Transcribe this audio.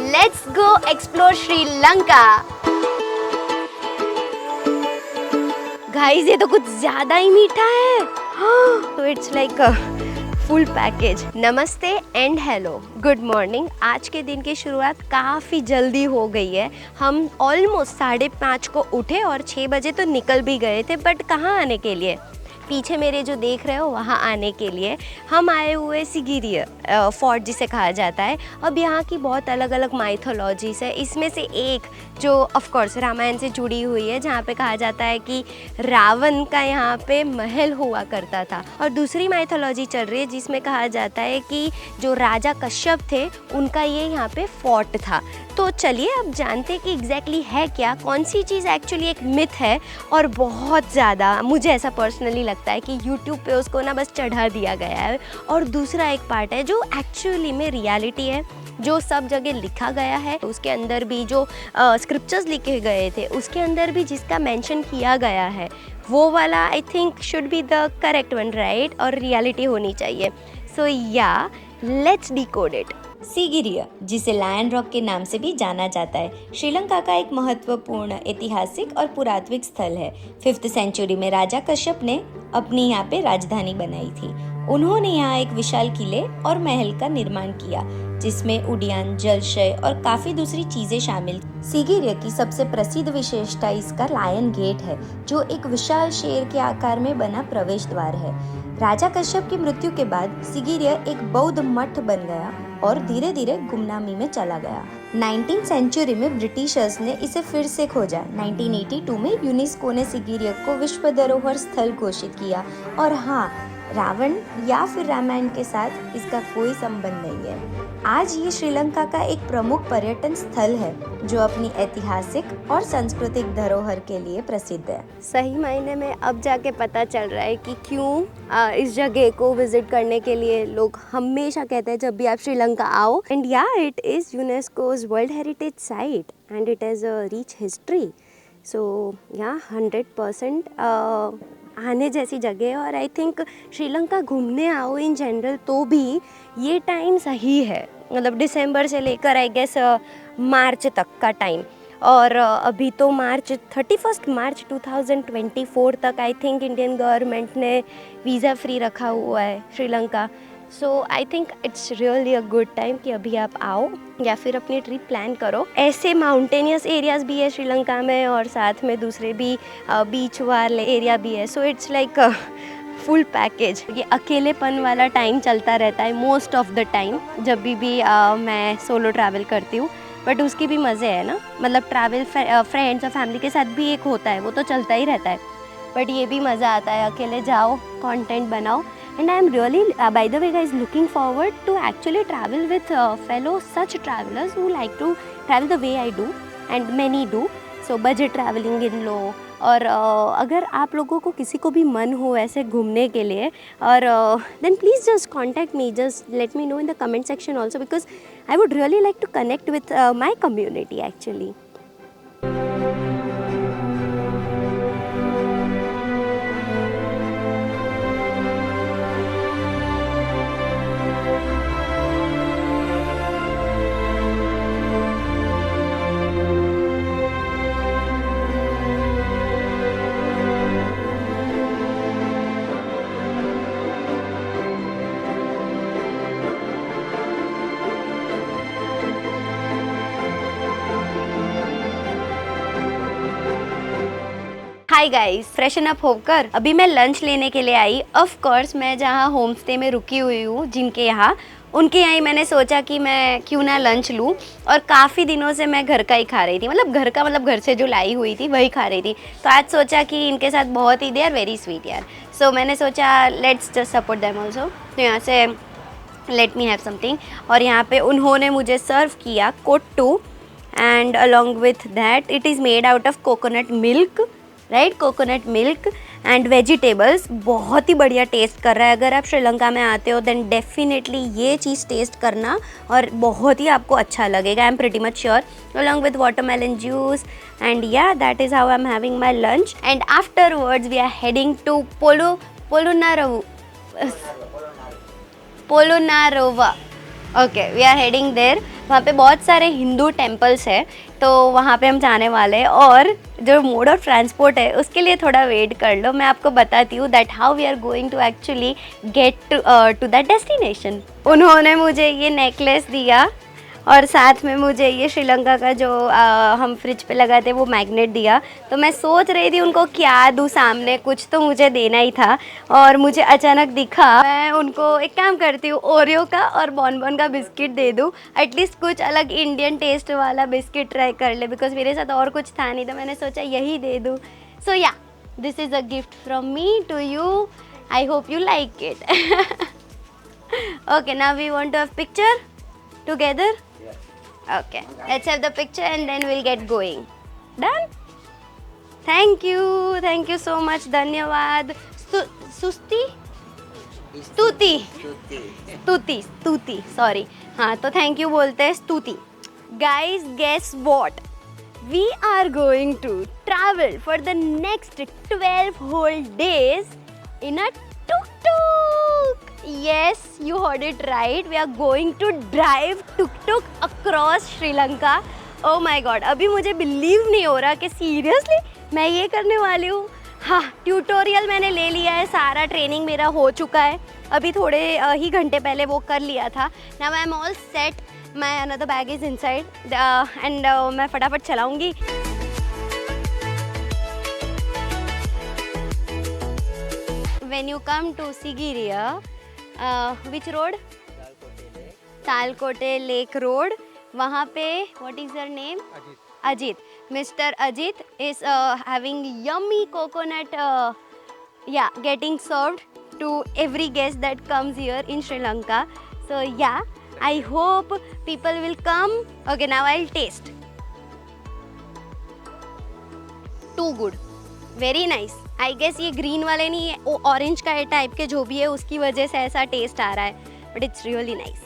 Let's go explore Sri Lanka. Guys ये तो कुछ ज़्यादा ही मीठा है. तो it's like a full package. नमस्ते एंड हेलो, गुड मॉर्निंग. आज के दिन की शुरुआत काफ़ी जल्दी हो गई है. हम ऑलमोस्ट 5:30 को उठे और 6 बजे तो निकल भी गए थे. बट कहाँ आने के लिए? पीछे मेरे जो देख रहे हो वहाँ आने के लिए हम आए हुए सिगिरिया फोर्ट जिसे कहा जाता है. अब यहाँ की बहुत अलग अलग माइथोलॉजीज़ है. इसमें से एक जो ऑफ कोर्स रामायण से जुड़ी हुई है, जहाँ पे कहा जाता है कि रावण का यहाँ पे महल हुआ करता था. और दूसरी माइथोलॉजी चल रही है जिसमें कहा जाता है कि जो राजा कश्यप थे उनका ये यहाँ पे फोर्ट था. तो चलिए अब जानते हैं कि एग्जैक्टली है क्या, कौन सी चीज़ एक्चुअली एक मिथ है. और बहुत ज़्यादा मुझे ऐसा पर्सनली लगता है कि यूट्यूब पे उसको ना बस चढ़ा दिया गया है. और दूसरा एक पार्ट है जो एक्चुअली में रियलिटी है, जो सब जगह लिखा गया है. उसके अंदर भी जो स्क्रिप्चर्स लिखे गए थे उसके अंदर भी जिसका मेंशन किया गया है वो वाला I think should be the correct one, right? और रियलिटी होनी चाहिए. सो या लेट्स डिकोड इट. सिगिरिया, जिसे लायन रॉक के नाम से भी जाना जाता है, श्रीलंका का एक महत्वपूर्ण ऐतिहासिक और पुरातत्विक स्थल है. 5th सेंचुरी में राजा कश्यप ने अपनी यहाँ पे राजधानी बनाई थी. उन्होंने यहाँ एक विशाल किले और महल का निर्माण किया जिसमें उद्यान, जलाशय और काफी दूसरी चीजें शामिल. सिगिरिया की सबसे प्रसिद्ध विशेषता इसका लायन गेट है, जो एक विशाल शेर के आकार में बना प्रवेश द्वार है. राजा कश्यप की मृत्यु के बाद सिगिरिया एक बौद्ध मठ बन गया और धीरे धीरे गुमनामी में चला गया. 19th सेंचुरी में ब्रिटिशर्स ने इसे फिर से खोजा. 1982 में यूनेस्को ने सिगिरिया को विश्व धरोहर स्थल घोषित किया. और हाँ, रावण या फिर रामायण के साथ इसका कोई संबंध नहीं है. आज ये श्रीलंका का एक प्रमुख पर्यटन स्थल है जो अपनी ऐतिहासिक और सांस्कृतिक धरोहर के लिए प्रसिद्ध है. सही मायने में अब जाके पता चल रहा है कि क्यों इस जगह को विजिट करने के लिए लोग हमेशा कहते हैं जब भी आप श्रीलंका आओ. And yeah it is UNESCO's world heritage site and it has a rich history. So yeah 100% आने जैसी जगह है. और आई थिंक श्रीलंका घूमने आओ इन जनरल तो भी ये टाइम सही है. मतलब दिसंबर से लेकर आई गेस मार्च तक का टाइम. और अभी तो मार्च 31 मार्च 2024 तक आई थिंक इंडियन गवर्नमेंट ने वीज़ा फ्री रखा हुआ है Sri Lanka. So I think it's really a good time कि अभी आप आओ या फिर अपनी ट्रिप प्लान करो. ऐसे माउंटेनियस एरियाज़ भी है श्रीलंका में और साथ में दूसरे भी बीच वाले एरिया भी है. So it's like full package. ये अकेलेपन वाला टाइम चलता रहता है मोस्ट ऑफ द टाइम जब भी मैं सोलो ट्रैवल करती हूँ. बट उसके भी मज़े है ना. मतलब ट्रैवल फ्रेंड्स और फैमिली के साथ भी एक होता है, वो तो चलता ही रहता है. बट ये भी मज़ा आता है, अकेले जाओ, कंटेंट बनाओ. And I'm really, by the way guys, looking forward to actually travel with fellow such travelers who like to travel the way I do and many do. So budget traveling in लो. और अगर आप लोगों को किसी को भी मन हो ऐसे घूमने के लिए और then please just contact me, just let me know in the comment section also because I would really like to connect with my community actually. Hi guys, freshen up होकर अभी मैं लंच लेने के लिए आई. ऑफ कोर्स मैं जहाँ home stay में रुकी हुई हूँ जिनके यहाँ, उनके यहाँ ही मैंने सोचा कि मैं क्यों ना लंच लूँ. और काफ़ी दिनों से मैं घर का ही खा रही थी, मतलब घर का मतलब घर से जो लाई हुई थी वही खा रही थी. तो आज सोचा कि इनके साथ बहुत ही दे आर वेरी स्वीट यार. सो मैंने सोचा let's just support them also. तो यहाँ से लेट मी हैव समथिंग. और यहाँ पे उन्होंने मुझे सर्व किया kottu and along with that it is made out of coconut milk, right? Coconut milk and vegetables. बहुत ही बढ़िया टेस्ट कर रहा है. अगर आप श्रीलंका में आते हो देन डेफिनेटली ये चीज़ टेस्ट करना और बहुत ही आपको अच्छा लगेगा. I am pretty much sure. Along with watermelon juice and yeah that is how I am having my lunch. And afterwards we are heading to Polonnaruwa. Okay, we are heading there. वहाँ पे बहुत सारे हिंदू टेम्पल्स है, तो वहाँ पे हम जाने वाले हैं। और जो मोड ऑफ ट्रांसपोर्ट है उसके लिए थोड़ा वेट कर लो, मैं आपको बताती हूँ that how we are going to actually get to that destination. उन्होंने मुझे ये नेकलेस दिया और साथ में मुझे ये श्रीलंका का जो हम फ्रिज पे लगाते वो मैग्नेट दिया। तो मैं सोच रही थी उनको क्या दूँ, सामने कुछ तो मुझे देना ही था और मुझे अचानक दिखा। मैं उनको एक काम करती हूँ, ओरियो का और बॉनबॉन का बिस्किट दे दूँ, एटलीस्ट कुछ अलग इंडियन टेस्ट वाला बिस्किट ट्राई कर ले, बिकॉज मेरे साथ और कुछ था नहीं तो मैंने सोचा यही दे दूँ। So yeah, this is a gift from me to you, I hope you like it. Okay, now we want to have picture together. Okay, let's have the picture and then we'll get going. Done? Thank you so much. धन्यवाद. सुस्ती? स्तुति. Sorry. हाँ, तो thank you बोलते हैं स्तुति. Guys, guess what? We are going to travel for the next 12 whole days in a tuk-tuk. Yes, you heard it right. We are going to drive tuk-tuk across Sri Lanka. Oh my God, अभी मुझे believe नहीं हो रहा कि seriously मैं ये करने वाली हूँ। हाँ, ट्यूटोरियल मैंने ले लिया है, सारा ट्रेनिंग मेरा हो चुका है, अभी थोड़े ही घंटे पहले वो कर लिया था। Now I am all set. My another bag is inside and मैं फटाफट चलाऊँगी। When you come to Sigiriya, which road? Talkote lake road, वहाँ पे what is your name? Ajit. Mr. Ajit is having yummy coconut getting served to every guest that comes here in Sri Lanka. So yeah, I hope people will come. Okay, now I'll taste. Too good. Very nice. I guess ये green वाले नहीं, orange का type के जो भी है उसकी वजह से ऐसा टेस्ट आ रहा है, बट इट्स रियली नाइस.